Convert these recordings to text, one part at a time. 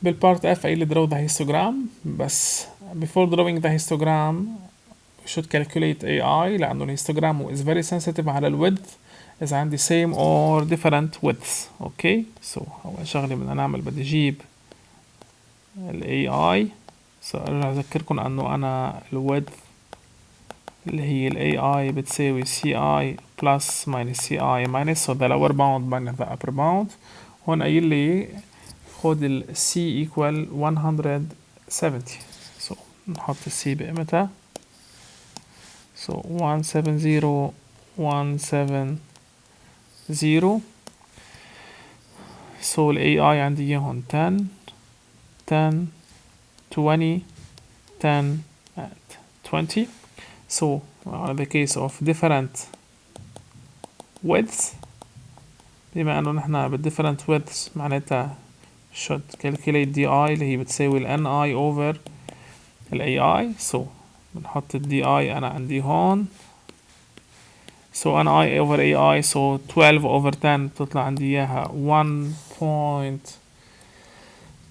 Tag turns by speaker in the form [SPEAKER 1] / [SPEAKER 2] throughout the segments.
[SPEAKER 1] بالبارت F قايل لي draw the histogram، بس before drawing the histogram we should calculate AI لأنه الهيستوجرام is very sensitive على width إذا عندي same or different widths. أوكي so أول شغلة بدنا نعمل بدي أجيب ال AI. أرجع أذكركم أنه أنا ال width اللي هي ال AI بتساوي CI plus minus CI minus so the lower bound minus the upper bound. هون قايل لي خد ال C equal 170 so نحط ال C بقيمتها so 170 170 so ال AI عندي إياهم 10 10 20 10 and 20 so in the case of different widths بما انه نحنا بالdifferent widths معناتها should calculate DI اللي هي بتساوي ال NI over ال AI so بنحط ال DI انا عندي هون so NI over AI so 12 over 10 بتطلع عندي اياها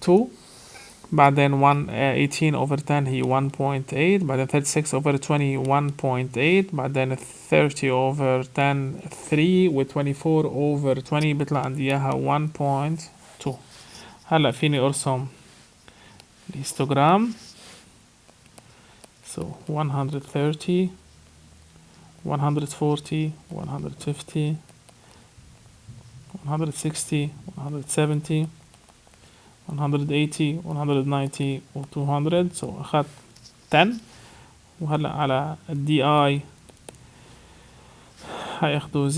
[SPEAKER 1] 1.2 بعدين 18 over 10 هي 1.8 بعدين 36 over 20 1.8 بعدين 30 over 10 3 و 24 over 20 بيطلع عندي اياها 1.2. هلا فيني ارسم الهيستوجرام so 130 140 150 160 170 180 190 و 200 so أخذت 10 وهلأ على ال DI هياخدوا 0.51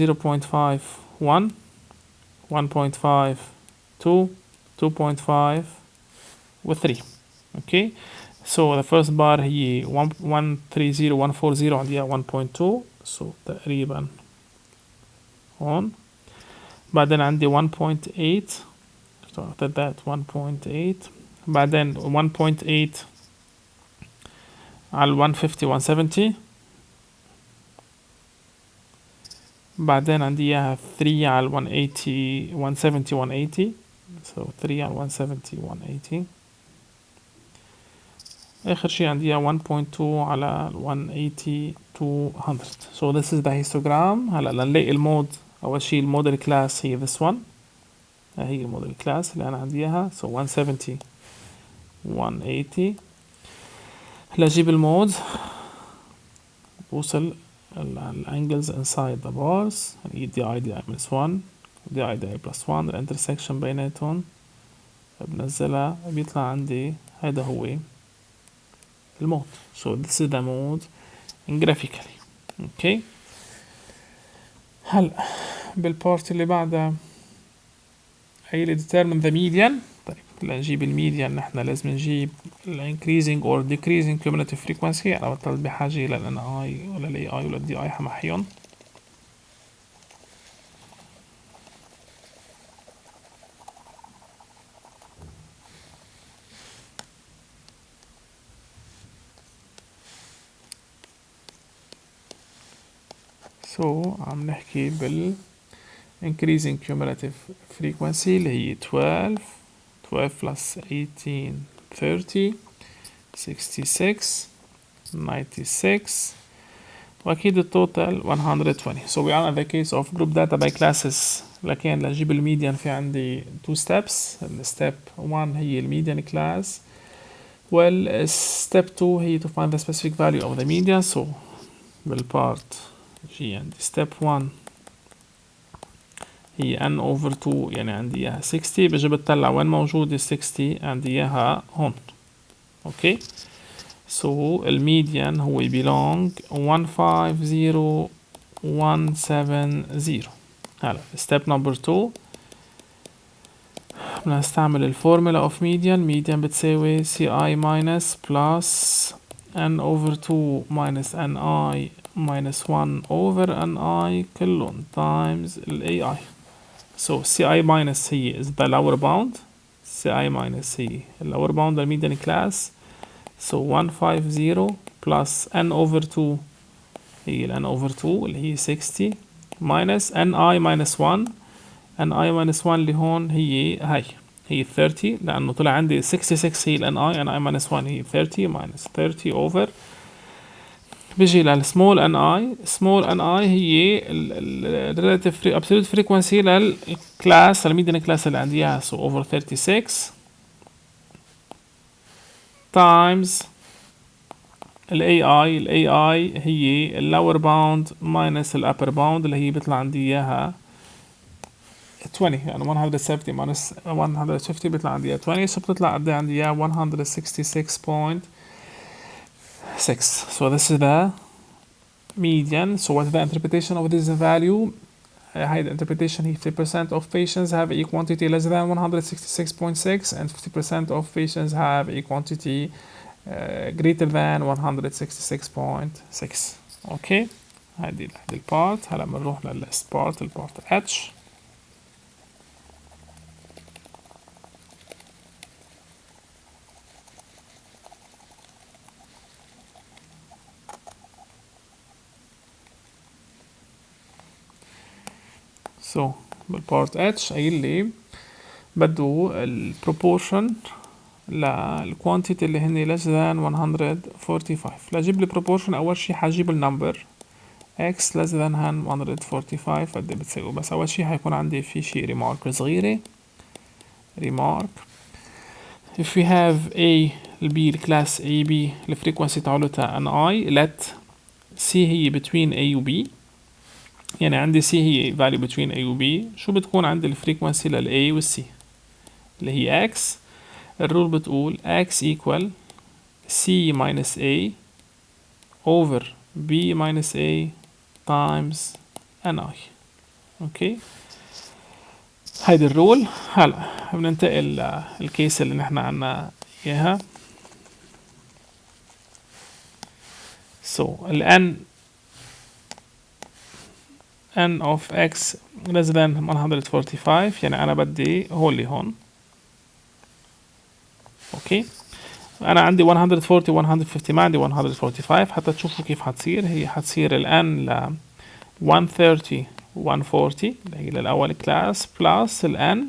[SPEAKER 1] 1.5 2 2.5 و 3 okay so the first bar هي 130 140 عنديها 1.2 so تقريبا هون بعدين عندي 1.8 so after that 1.8 بعدين 1.8 على 150 170 بعدين عندي اياها 3 على 180 170 180 so 3 على 170 180 اخر شي عندي اياها 1.2 على 180 200 so this is the histogram. هلا لنلاقي المود اول شي الموديل كلاس هي this one هي الموديل كلاس اللي انا عندي اياها so 170 180 هلا اجيب المود بوصل الانجلز inside the bars هي دي minus 1 دي plus 1 الانترسكشن بيناتهم بنزلها بيطلع عندي هذا هو المود so this is the mode graphically okay. هلا بالبارت اللي بعدها هي اللي determine the median. طيب لنجيب الميديان نحن لازم نجيب ال increasing or decreasing cumulative frequency. أنا بطلت بحاجة لل NI ولا ال AI ولا ال DI حمحيهم so عم نحكي بال increasing cumulative frequency اللي هي 12 plus 18 30 66 96 واكيد التوتال 120 so we are in the case of group data by classes. لكن لنجيب الميديان في عندي two steps. step 1 هي الميديان class step 2 هي to find the specific value of the median. so بالبارت جي عندي step 1 هي n over 2 يعني عندي اياها 60 بجي بتطلع وين موجود ال 60 عندي اياها هون اوكي so الميديان هو belong 150170. هلا step number 2 بدنا نستعمل الفورمولا of median بتساوي CI minus plus n over 2 minus ni minus 1 over ni كلهم times ال AI. so CI minus هي is the lower bound CI minus هي lower bound الميديان class so 150 plus n over 2 هي ال n over 2 اللي هي 60 minus ni minus 1 ni minus 1 اللي هون هي هاي هي 30 لأنه طلع عندي 66 هي ال NI minus 1 هي 30 minus 30 over بيجي للسمول NI. small NI هي ال relative absolute frequency للكلاس الميديان كلاس اللي عندي إياها so over 36 times ال AI هي ال lower bound minus ال upper bound اللي هي بيطلع عندي إياها 20 يعني 170 minus 150 بيطلع عندي إياها 20 so بتطلع قد عندي إياها 166.6 so this is the median. So what is the interpretation of this value? The interpretation is 50% of patients have a quantity less than 166.6 and 50% of patients have a quantity greater than 166.6. اوكي هذه البارت. هلا بنروح للست بارت البارت H. so بالبارت H قايل لي بده البروبورشن للكوانتيتي اللي هن less than 145. لأجيب البروبورشن أول شي حجيب النمبر x less than 145 قد بتساوي. بس أول شي حيكون عندي في شي remark صغيرة. remark if we have A B الكلاس A B الفريكونسي تاعولتها NI let C هي between A و B يعني عندي C هي value between A و B شو بتكون عندي الفريكونسي لل A وال C اللي هي X. الرول بتقول X equal C minus A over B minus A times NI. اوكي هيدي الرول. هلا بننتقل للكيس اللي نحن عنا اياها. so ال n of x less than 145 يعني انا بدي هولي هون. اوكي انا عندي 140 150 ما عندي 145 حتى تشوفوا كيف حتصير. هي حتصير ال n ل 130 140 اللي هي للاول كلاس بلس ال n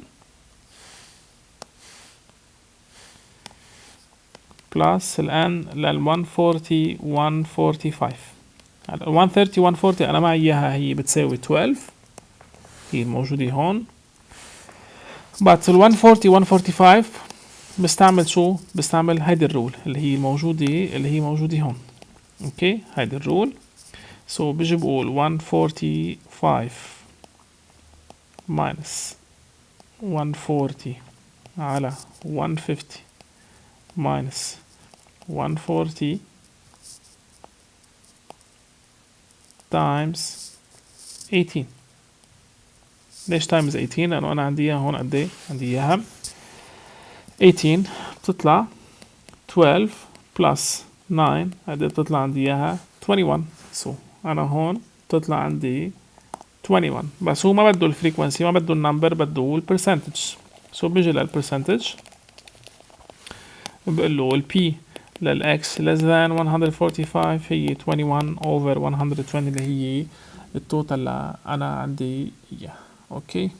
[SPEAKER 1] بلس ال n لل 140 145. هلا 130 140 انا معي اياها هي بتساوي 12 هي موجودة هون. بس ال 140 145 بستعمل شو؟ بستعمل هيدي الرول اللي هي موجودة هون. اوكي هيدي الرول. so بيجي بقول 145 minus 140 على 150 minus 140 times 18. ليش times 18؟ لأنه أنا عندي إياها هون قد إيه؟ عندي إياها 18 بتطلع 12 plus 9 قد إيه بتطلع عندي إياها 21. so أنا هون بتطلع عندي 21 بس هو ما بده الفريكونسي ما بده النمبر بده البرسنتج. so بيجي للبرسنتج بقول له ال P لل X less than 145 هي 21 over 120 اللي هي التوتال اللي أنا عندي إياه. أوكي